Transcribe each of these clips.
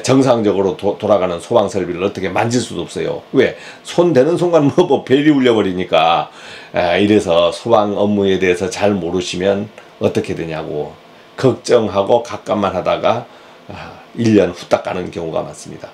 정상적으로 돌아가는 소방 설비를 어떻게 만질 수도 없어요. 왜? 손 대는 순간 뭐 벨이 울려버리니까. 이래서 소방 업무에 대해서 잘 모르시면 어떻게 되냐고 걱정하고 갑갑만 하다가 1년 후딱 가는 경우가 많습니다.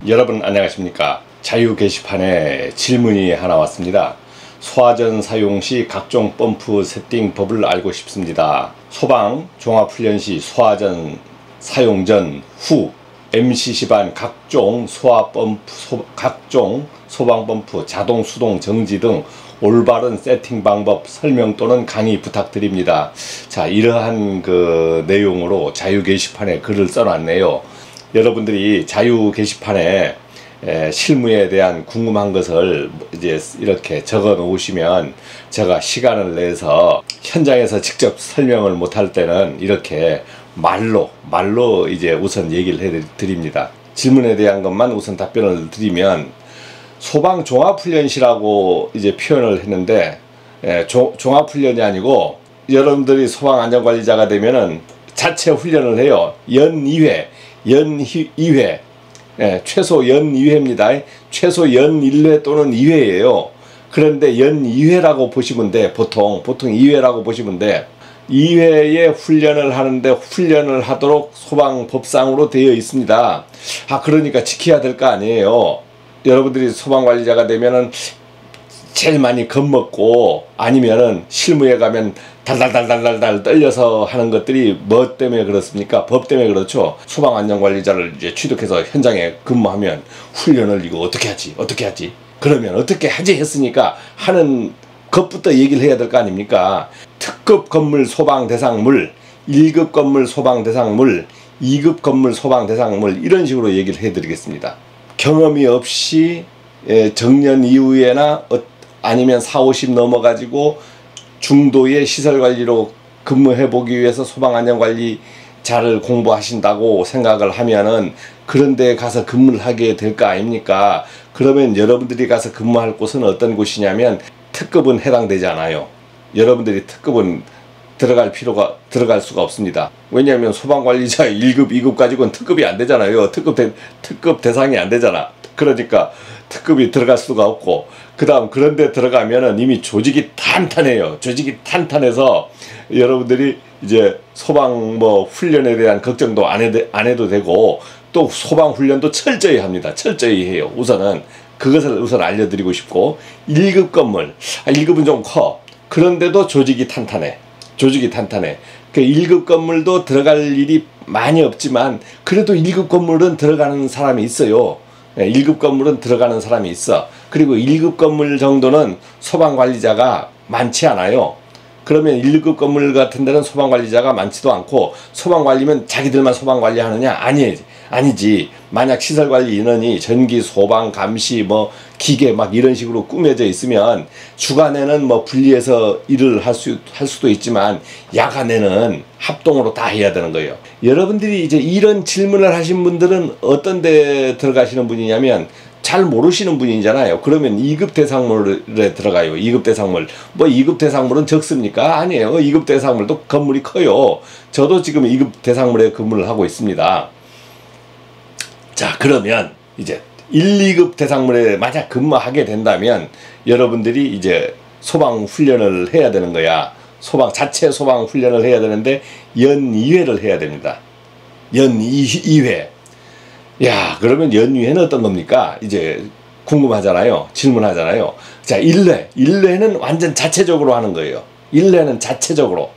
여러분 안녕하십니까? 자유 게시판에 질문이 하나 왔습니다. 소화전 사용 시 각종 펌프 세팅법을 알고 싶습니다. 소방 종합훈련 시 소화전 사용 전, 후 MCC반 각종 각종 소방펌프 자동, 수동, 정지 등 올바른 세팅 방법 설명 또는 강의 부탁드립니다. 자, 이러한 그 내용으로 자유 게시판에 글을 써놨네요. 여러분들이 자유 게시판에 실무에 대한 궁금한 것을 이제 이렇게 적어 놓으시면 제가 시간을 내서 현장에서 직접 설명을 못할 때는 이렇게 말로 이제 우선 얘기를 해 드립니다. 질문에 대한 것만 우선 답변을 드리면, 소방 종합훈련시라고 이제 표현을 했는데, 종합훈련이 아니고 여러분들이 소방 안전관리자가 되면은 자체 훈련을 해요. 연 2회, 최소 연 2회입니다. 최소 연 1회 또는 2회예요. 그런데 연 2회라고 보시면 돼. 보통 2회라고 보시면 돼. 2회에 훈련을 하는데 훈련을 하도록 소방법상으로 되어 있습니다. 그러니까 지켜야 될 거 아니에요. 여러분들이 소방관리자가 되면은 제일 많이 겁먹고 아니면은 실무에 가면 달달달달달 떨려서 하는 것들이 뭐 때문에 그렇습니까? 법 때문에 그렇죠. 소방안전관리자를 이제 취득해서 현장에 근무하면 훈련을 이거 어떻게 하지? 그러면 어떻게 하지 했으니까 하는 것부터 얘기를 해야 될 거 아닙니까? 특급 건물 소방 대상물, 1급 건물 소방 대상물, 2급 건물 소방 대상물, 이런 식으로 얘기를 해드리겠습니다. 경험이 없이 정년 이후에나 아니면 40, 50 넘어가지고 중도의 시설관리로 근무해보기 위해서 소방안전관리자를 공부하신다고 생각을 하면은 그런 데 가서 근무를 하게 될 거 아닙니까? 그러면 여러분들이 가서 근무할 곳은 어떤 곳이냐면 특급은 해당되지 않아요. 여러분들이 특급은 들어갈 수가 없습니다. 왜냐하면 소방관리자 1급, 2급 가지고는 특급이 안 되잖아요. 특급 대상이 안 되잖아. 그러니까 특급이 들어갈 수가 없고, 그 다음 그런 데 들어가면은 이미 조직이 탄탄해요. 조직이 탄탄해서 여러분들이 이제 소방 훈련에 대한 걱정도 안 해도 되고, 또 소방 훈련도 철저히 합니다. 철저히 해요. 우선은 그것을 알려드리고 싶고, 1급 건물, 1급은 좀 커. 그런데도 조직이 탄탄해. 그 1급 건물도 들어갈 일이 많이 없지만 그래도 1급 건물은 들어가는 사람이 있어요. 1급 건물은 들어가는 사람이 있어. 그리고 1급 건물 정도는 소방관리자가 많지 않아요. 그러면 1급 건물 같은 데는 소방관리자가 많지도 않고, 소방관리면 자기들만 소방관리 하느냐? 아니지. 만약 시설관리 인원이 전기, 소방, 감시, 기계 이런 식으로 꾸며져 있으면 주간에는 분리해서 일을 할 수도 있지만 야간에는 합동으로 다 해야 되는 거예요. 여러분들이 이제 이런 질문을 하신 분들은 어떤 데 들어가시는 분이냐면 잘 모르시는 분이잖아요. 그러면 2급 대상물에 들어가요. 2급 대상물. 2급 대상물은 적습니까? 아니에요. 2급 대상물도 건물이 커요. 저도 지금 2급 대상물에 근무를 하고 있습니다. 자, 그러면 이제 1, 2급 대상물에 만약 근무하게 된다면 여러분들이 이제 소방 훈련을 해야 되는 거야. 자체 소방 훈련을 해야 되는데 연 2회를 해야 됩니다. 연 2회. 야, 그러면 연 2회는 어떤 겁니까? 이제 궁금하잖아요. 질문하잖아요. 자, 1회는 완전 자체적으로 하는 거예요. 1회는 자체적으로.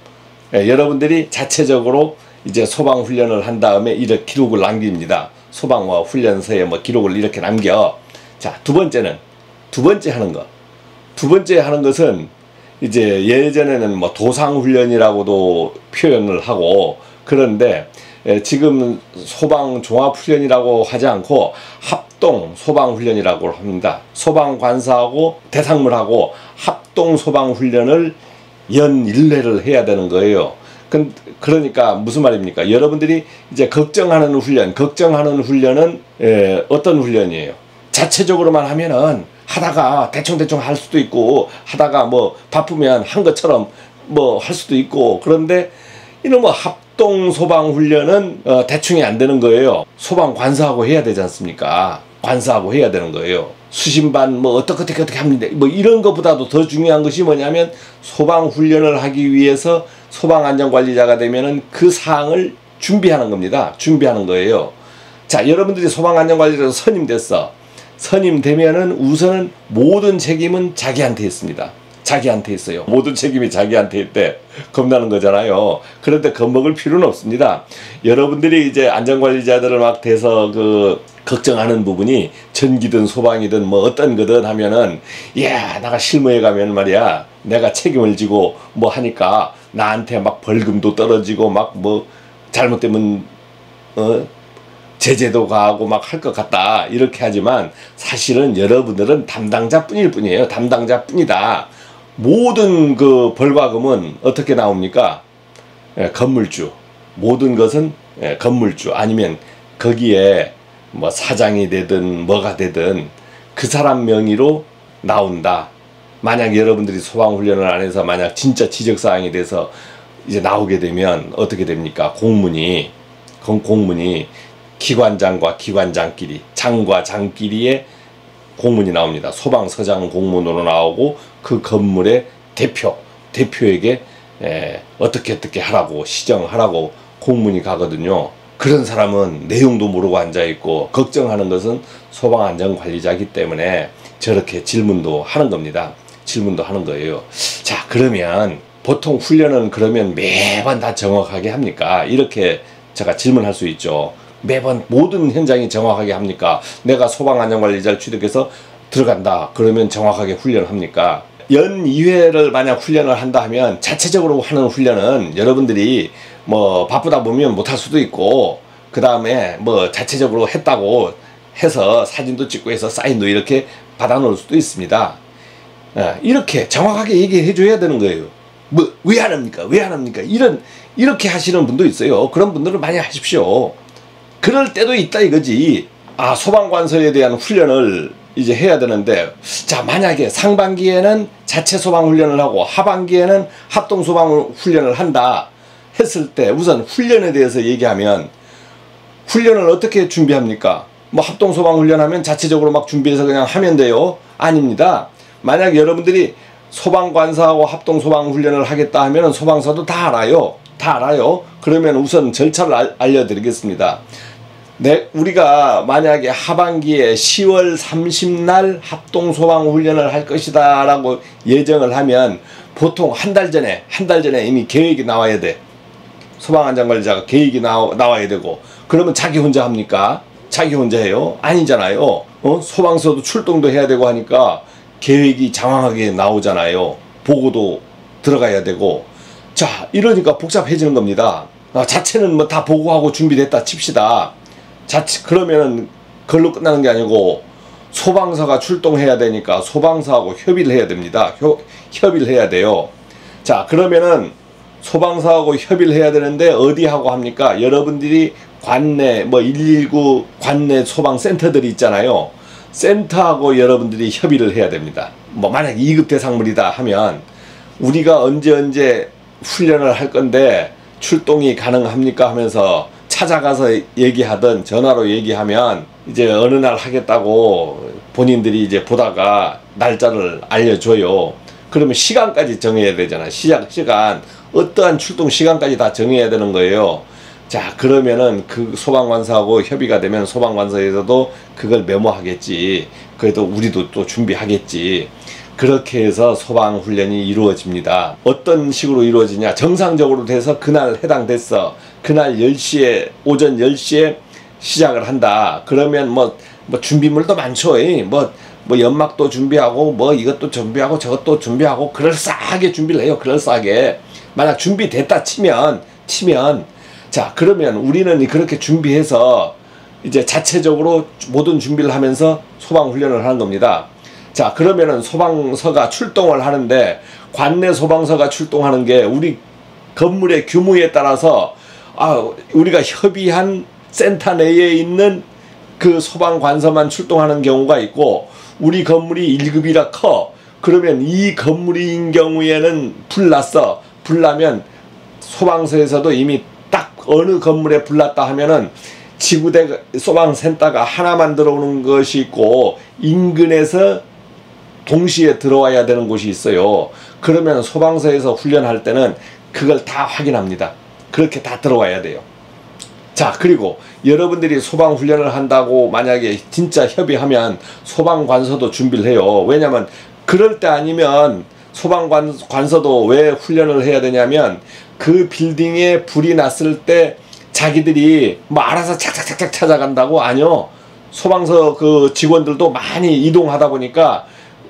여러분들이 자체적으로 이제 소방 훈련을 한 다음에 이렇게 기록을 남깁니다. 소방 훈련서에 기록을 이렇게 남겨. 자, 두 번째 하는 것은 이제 예전에는 도상 훈련이라고도 표현을 하고, 그런데 지금 소방 종합 훈련이라고 하지 않고 합동 소방 훈련이라고 합니다. 소방관사하고 대상물하고 합동 소방 훈련을 연 1회를 해야 되는 거예요. 그러니까 무슨 말입니까? 여러분들이 이제 걱정하는 훈련은 어떤 훈련이에요? 자체적으로만 하면은 하다가 대충 할 수도 있고, 하다가 바쁘면 한 것처럼 할 수도 있고, 그런데 이런 뭐 합동 소방 훈련은 대충이 안 되는 거예요. 소방 관사하고 해야 되지 않습니까? 관사하고 해야 되는 거예요. 수신반 뭐 어떻게 합니다. 뭐 이런 것보다도 더 중요한 것이 뭐냐면 소방 훈련을 하기 위해서 소방 안전관리자가 되면은 그 사항을 준비하는 겁니다. 준비하는 거예요. 자, 여러분들이 소방 안전관리자로 선임됐어. 선임되면은 우선은 모든 책임은 자기한테 있습니다. 자기한테 있어요. 모든 책임이 자기한테 있대. 겁나는 거잖아요. 그런데 겁먹을 필요는 없습니다. 여러분들이 이제 안전관리자들을 막 대서 걱정하는 부분이 전기든 소방이든 뭐 어떤 거든 하면은, 야, 내가 실무에 가면 말이야, 내가 책임을 지고 뭐 하니까 나한테 막 벌금도 떨어지고 막 뭐 잘못되면 제재도 가하고 막 할 것 같다 이렇게 하지만 사실은 여러분들은 담당자뿐일 뿐이에요. 담당자뿐이다. 모든 그 벌과금은 어떻게 나옵니까? 건물주. 모든 것은 건물주 아니면 거기에 뭐 사장이 되든 뭐가 되든 그 사람 명의로 나온다. 만약 여러분들이 소방훈련을 안 해서 만약 진짜 지적사항이 돼서 이제 나오게 되면 어떻게 됩니까? 공문이 기관장과 기관장끼리, 장과 장끼리의 공문이 나옵니다. 소방서장 공문으로 나오고 그 건물의 대표에게 어떻게 하라고 시정하라고 공문이 가거든요. 그런 사람은 내용도 모르고 앉아있고 걱정하는 것은 소방안전관리자이기 때문에 저렇게 질문도 하는 겁니다. 질문도 하는 거예요. 자, 그러면 보통 훈련은 그러면 매번 다 정확하게 합니까? 이렇게 제가 질문할 수 있죠. 매번 모든 현장이 정확하게 합니까? 내가 소방안전관리자를 취득해서 들어간다. 그러면 정확하게 훈련을 합니까? 연 2회를 만약 훈련을 한다 하면 자체적으로 하는 훈련은 여러분들이 뭐 바쁘다 보면 못할 수도 있고 그 다음에 뭐 자체적으로 했다고 해서 사진도 찍고 해서 사인도 이렇게 받아 놓을 수도 있습니다. 이렇게 정확하게 얘기해 줘야 되는 거예요. 뭐 왜 안 합니까? 왜 안 합니까? 이렇게 하시는 분도 있어요. 그런 분들은 많이 하십시오. 그럴 때도 있다 이거지. 아, 소방관서에 대한 훈련을 이제 해야 되는데, 자, 만약에 상반기에는 자체 소방 훈련을 하고 하반기에는 합동 소방 훈련을 한다 했을 때 우선 훈련에 대해서 얘기하면 훈련을 어떻게 준비합니까? 뭐 합동 소방 훈련하면 자체적으로 막 준비해서 그냥 하면 돼요? 아닙니다. 만약 여러분들이 소방관사하고 합동 소방 훈련을 하겠다 하면은 소방서도 다 알아요. 다 알아요. 그러면 우선 절차를 알려드리겠습니다. 우리가 만약에 하반기에 10월 30날 합동 소방 훈련을 할 것이다 라고 예정을 하면 보통 한 달 전에 이미 계획이 나와야 돼. 소방안전관리자가 계획이 나와야 되고, 그러면 자기 혼자 합니까? 자기 혼자 해요? 아니잖아요. 소방서도 출동도 해야 되고 하니까 계획이 장황하게 나오잖아요. 보고도 들어가야 되고. 자, 이러니까 복잡해지는 겁니다. 자체는 뭐 다 보고하고 준비됐다 칩시다. 그러면은 그걸로 끝나는 게 아니고 소방서가 출동해야 되니까 소방서하고 협의를 해야 됩니다. 협의를 해야 돼요. 자, 그러면은 소방서하고 협의를 해야 되는데 어디하고 합니까? 여러분들이 관내 뭐 119 관내 소방센터들이 있잖아요. 센터하고 여러분들이 협의를 해야 됩니다. 뭐 만약 2급 대상물이다 하면 우리가 언제 훈련을 할 건데 출동이 가능합니까 하면서 찾아가서 얘기하든 전화로 얘기하면 이제 어느 날 하겠다고 본인들이 이제 보다가 날짜를 알려줘요. 그러면 시간까지 정해야 되잖아. 시간 어떠한 출동 시간까지 다 정해야 되는 거예요. 자, 그러면은 그 소방관사하고 협의가 되면 소방관사에서도 그걸 메모하겠지. 그래도 우리도 또 준비하겠지. 그렇게 해서 소방훈련이 이루어집니다. 어떤 식으로 이루어지냐? 정상적으로 돼서 그날 해당됐어. 그날 10시에 오전 10시에 시작을 한다. 그러면 뭐 준비물도 많죠. 뭐 연막도 준비하고 뭐 이것도 준비하고 저것도 준비하고 그럴싸하게 준비를 해요. 그럴싸하게. 만약 준비됐다 치면 자, 그러면 우리는 그렇게 준비해서 이제 자체적으로 모든 준비를 하면서 소방훈련을 하는 겁니다. 자, 그러면은 소방서가 출동을 하는데 관내 소방서가 출동하는 게 우리 건물의 규모에 따라서 우리가 협의한 센터 내에 있는 그 소방관서만 출동하는 경우가 있고, 우리 건물이 1급이라 커. 그러면 이 건물인 경우에는 불 나면 소방서에서도 이미 딱 어느 건물에 불났다 하면은 지구대 소방센터가 하나만 들어오는 것이 있고 인근에서 동시에 들어와야 되는 곳이 있어요. 그러면 소방서에서 훈련할 때는 그걸 다 확인합니다. 그렇게 다 들어와야 돼요. 자, 그리고 여러분들이 소방훈련을 한다고 만약에 진짜 협의하면 소방관서도 준비를 해요. 왜냐면 그럴 때 아니면 소방관서도 왜 훈련을 해야 되냐면 그 빌딩에 불이 났을 때 자기들이 뭐 알아서 착착착착 찾아간다고? 아니요. 소방서 그 직원들도 많이 이동하다 보니까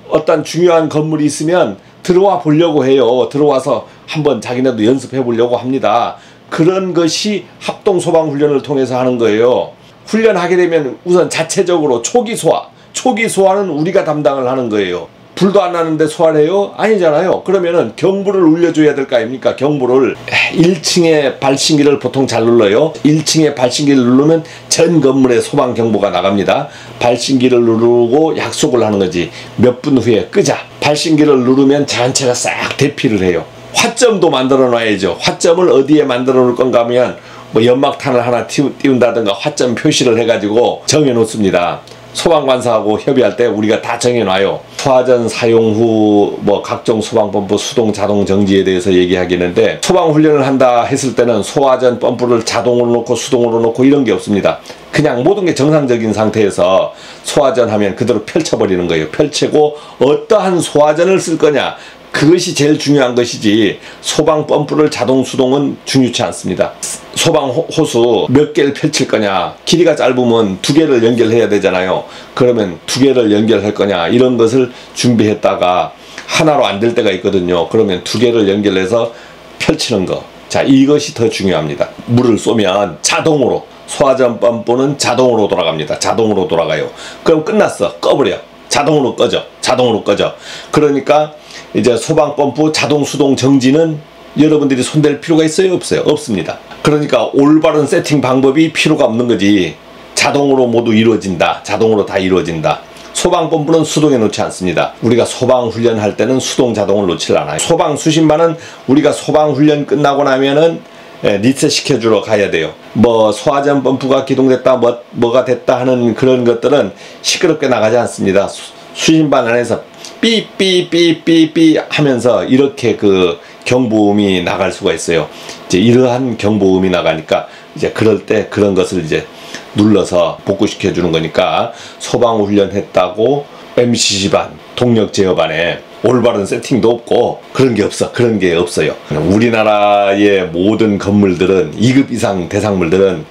어떤 중요한 건물이 있으면 들어와 보려고 해요. 들어와서 한번 자기네도 연습해 보려고 합니다. 그런 것이 합동소방훈련을 통해서 하는 거예요. 훈련하게 되면 우선 자체적으로 초기 소화는 우리가 담당을 하는 거예요. 불도 안 나는데 소화를 해요? 아니잖아요. 그러면은 경보를 울려줘야 될 거 아닙니까? 경보를 1층에 발신기를 보통 잘 눌러요. 1층에 발신기를 누르면 전 건물에 소방 경보가 나갑니다. 발신기를 누르고 약속을 하는 거지. 몇 분 후에 끄자. 발신기를 누르면 전체가 싹 대피를 해요. 화점도 만들어 놔야죠. 화점을 어디에 만들어 놓을 건가 하면 뭐 연막탄을 하나 띄운다든가 화점 표시를 해가지고 정해 놓습니다. 소방관사하고 협의할 때 우리가 다 정해놔요. 소화전 사용 후 뭐 각종 소방펌프 수동 자동 정지에 대해서 얘기하겠는데 소방훈련을 한다 했을 때는 소화전 펌프를 자동으로 놓고 수동으로 놓고 이런 게 없습니다. 그냥 모든 게 정상적인 상태에서 소화전 하면 그대로 펼쳐버리는 거예요. 펼치고 어떠한 소화전을 쓸 거냐 그것이 제일 중요한 것이지 소방 펌프를 자동 수동은 중요치 않습니다. 소방 호수 몇 개를 펼칠 거냐, 길이가 짧으면 2개를 연결해야 되잖아요. 그러면 2개를 연결할 거냐 이런 것을 준비했다가 하나로 안 될 때가 있거든요. 그러면 2개를 연결해서 펼치는 거. 자, 이것이 더 중요합니다. 물을 쏘면 자동으로 소화전 펌프는 자동으로 돌아갑니다. 자동으로 돌아가요. 그럼 끝났어. 꺼버려. 자동으로 꺼져. 자동으로 꺼져. 그러니까 이제 소방 펌프 자동 수동 정지는 여러분들이 손댈 필요가 있어요? 없어요? 없습니다. 그러니까 올바른 세팅 방법이 필요가 없는 거지. 자동으로 모두 이루어진다. 자동으로 다 이루어진다. 소방 펌프는 수동에 놓지 않습니다. 우리가 소방 훈련할 때는 수동 자동을 놓지 않아요. 소방 수신반은 우리가 소방 훈련 끝나고 나면은 리셋 시켜주러 가야 돼요. 뭐 소화전 펌프가 기동됐다 뭐가 됐다 하는 그런 것들은 시끄럽게 나가지 않습니다. 수신반 안에서 삐삐삐삐삐 하면서 이렇게 그 경보음이 나갈 수가 있어요. 이제 이러한 경보음이 나가니까 이제 그럴 때 그런 것을 이제 눌러서 복구시켜 주는 거니까 소방훈련 했다고 MCC반 동력 제어반에 올바른 세팅도 없고 그런 게 없어. 그런 게 없어요. 우리나라의 모든 건물들은 2급 이상 대상물들은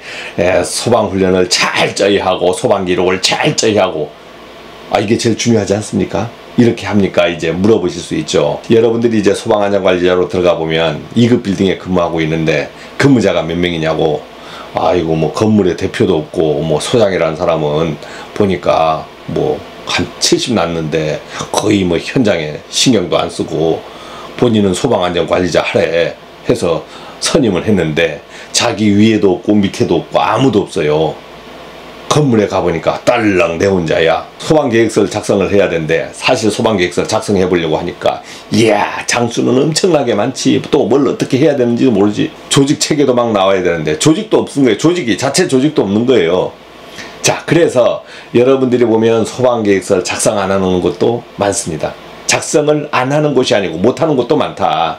소방훈련을 철저히 하고 소방기록을 철저히 하고 이게 제일 중요하지 않습니까? 이렇게 합니까? 이제 물어보실 수 있죠. 여러분들이 이제 소방안전관리자로 들어가 보면 2급 빌딩에 근무하고 있는데 근무자가 몇 명이냐고. 아이고 뭐 건물에 대표도 없고 뭐 소장이라는 사람은 보니까 뭐 한 70 났는데 거의 뭐 현장에 신경도 안 쓰고 본인은 소방안전관리자 하래 해서 선임을 했는데 자기 위에도 없고 밑에도 없고 아무도 없어요. 건물에 가보니까 딸랑 내 혼자야. 소방계획서를 작성을 해야 되는데 사실 소방계획서를 작성해 보려고 하니까 이야 장수는 엄청나게 많지. 또 뭘 어떻게 해야 되는지도 모르지. 조직 체계도 막 나와야 되는데 조직도 없은 거예요. 자체 조직도 없는 거예요. 자, 그래서 여러분들이 보면 소방계획서를 작성 안 하는 것도 많습니다. 작성을 안 하는 곳이 아니고 못 하는 곳도 많다.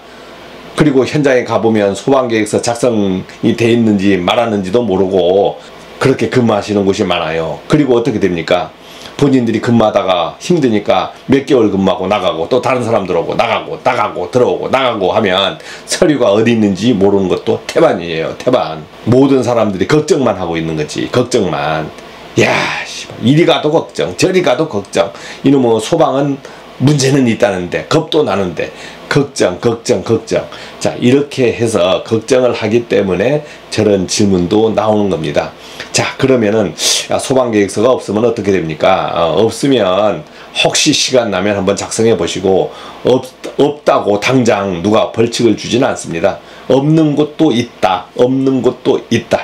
그리고 현장에 가보면 소방계획서 작성이 돼 있는지 말았는지도 모르고 그렇게 근무하시는 곳이 많아요. 그리고 어떻게 됩니까? 본인들이 근무하다가 힘드니까 몇 개월 근무하고 나가고 또 다른 사람들 오고 나가고 들어오고 나가고 하면 서류가 어디 있는지 모르는 것도 태반이에요. 태반. 모든 사람들이 걱정만 하고 있는 거지. 걱정만. 야, 이리 가도 걱정 저리 가도 걱정. 이놈의 소방은 문제는 있다는데 겁도 나는데 걱정. 자, 이렇게 해서 걱정을 하기 때문에 저런 질문도 나오는 겁니다. 자, 그러면은 소방계획서가 없으면 어떻게 됩니까? 없으면 혹시 시간 나면 한번 작성해 보시고 없다고 당장 누가 벌칙을 주지는 않습니다. 없는 곳도 있다.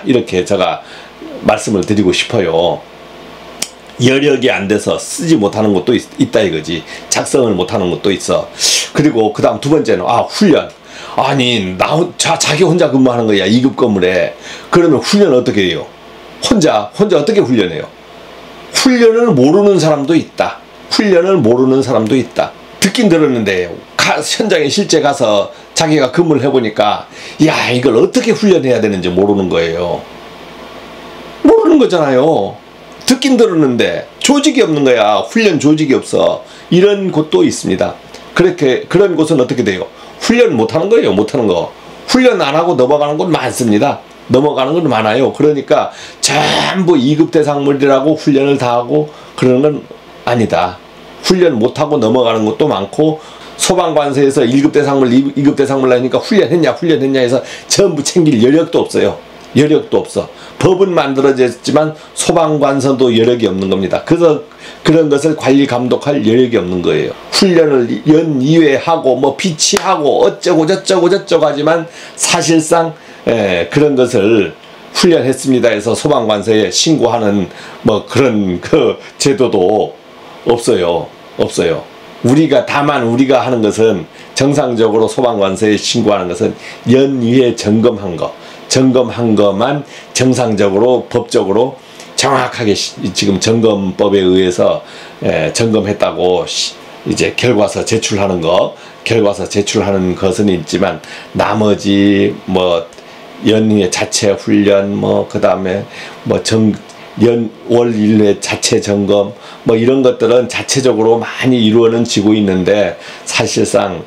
이렇게 제가 말씀을 드리고 싶어요. 여력이 안 돼서 쓰지 못하는 것도 있다 이거지. 작성을 못하는 것도 있어. 그리고 그 다음 두 번째는 훈련. 아니 자기 혼자 근무하는 거야 2급 건물에. 그러면 훈련 어떻게 해요? 혼자 어떻게 훈련해요? 훈련을 모르는 사람도 있다. 훈련을 모르는 사람도 있다. 듣긴 들었는데 현장에 실제 가서 자기가 근무를 해보니까 야 이걸 어떻게 훈련해야 되는지 모르는 거예요. 모르는 거잖아요. 듣긴 들었는데 조직이 없는 거야. 훈련 조직이 없어. 이런 곳도 있습니다. 그런 곳은 어떻게 돼요? 훈련 못하는 거예요. 못하는 거. 훈련 안 하고 넘어가는 곳 많습니다. 넘어가는 건 많아요. 그러니까 전부 2급 대상물이라고 훈련을 다 하고 그러는 건 아니다. 훈련 못하고 넘어가는 것도 많고, 소방관서에서 1급 대상물, 2급 대상물 나니까 훈련했냐 해서 전부 챙길 여력도 없어요. 여력도 없어. 법은 만들어졌지만 소방관서도 여력이 없는 겁니다. 그래서 그런 것을 관리 감독할 여력이 없는 거예요. 훈련을 연 2회 하고 뭐 비치하고 어쩌고 저쩌고 하지만 사실상 그런 것을 훈련했습니다 해서 소방관서에 신고하는 뭐 그런 그 제도도 없어요. 다만 우리가 하는 것은 정상적으로 소방관서에 신고하는 것은 연위에 점검한 거만 정상적으로 법적으로 정확하게 지금 점검법에 의해서 점검했다고 이제 결과서 제출하는 것은 있지만, 나머지 뭐 연위의 자체 훈련 그다음에 월 1회 자체 점검 이런 것들은 자체적으로 많이 이루어지고 있는데, 사실상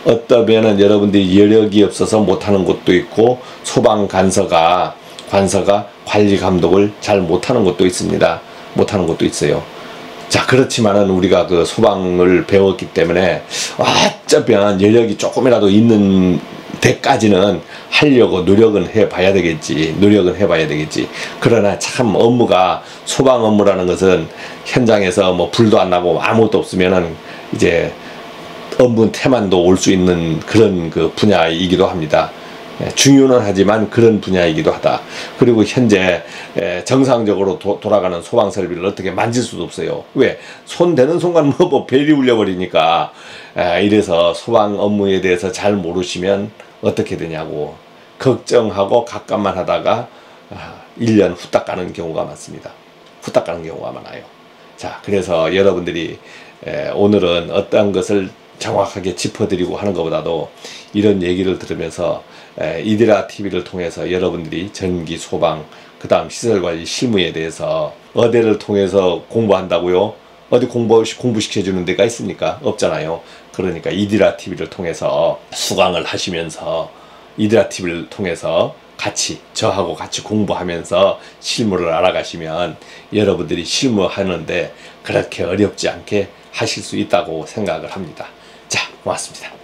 어떠면은 여러분들이 여력이 없어서 못하는 곳도 있고, 소방관서가 관리 감독을 잘 못하는 곳도 있습니다. 못하는 곳도 있어요. 자, 그렇지만은 우리가 그 소방을 배웠기 때문에 어쩌면 여력이 조금이라도 있는 데까지는 하려고 노력은 해봐야 되겠지. 그러나 참 소방 업무라는 것은 현장에서 뭐 불도 안 나고 아무것도 없으면은 이제 업무 태만도 올 수 있는 그런 그 분야이기도 합니다. 중요는 하지만 그런 분야이기도 하다. 그리고 현재 정상적으로 돌아가는 소방 설비를 어떻게 만질 수도 없어요. 왜? 손 대는 순간 뭐 벨이 울려버리니까. 이래서 소방 업무에 대해서 잘 모르시면 어떻게 되냐고 걱정하고 갑갑만 하다가 1년 후딱 가는 경우가 많습니다. 후딱 가는 경우가 많아요. 자, 그래서 여러분들이 오늘은 어떤 것을 정확하게 짚어드리고 하는 것보다도 이런 얘기를 들으면서 이데라 TV를 통해서 여러분들이 전기, 소방, 그 다음 시설관리 실무에 대해서 어디를 통해서 공부한다고요? 어디 공부시켜주는 데가 있습니까? 없잖아요. 그러니까 이데라 TV를 통해서 수강을 하시면서 이데라 TV를 통해서 저하고 같이 공부하면서 실무를 알아가시면 여러분들이 실무하는데 그렇게 어렵지 않게 하실 수 있다고 생각을 합니다. 자, 고맙습니다.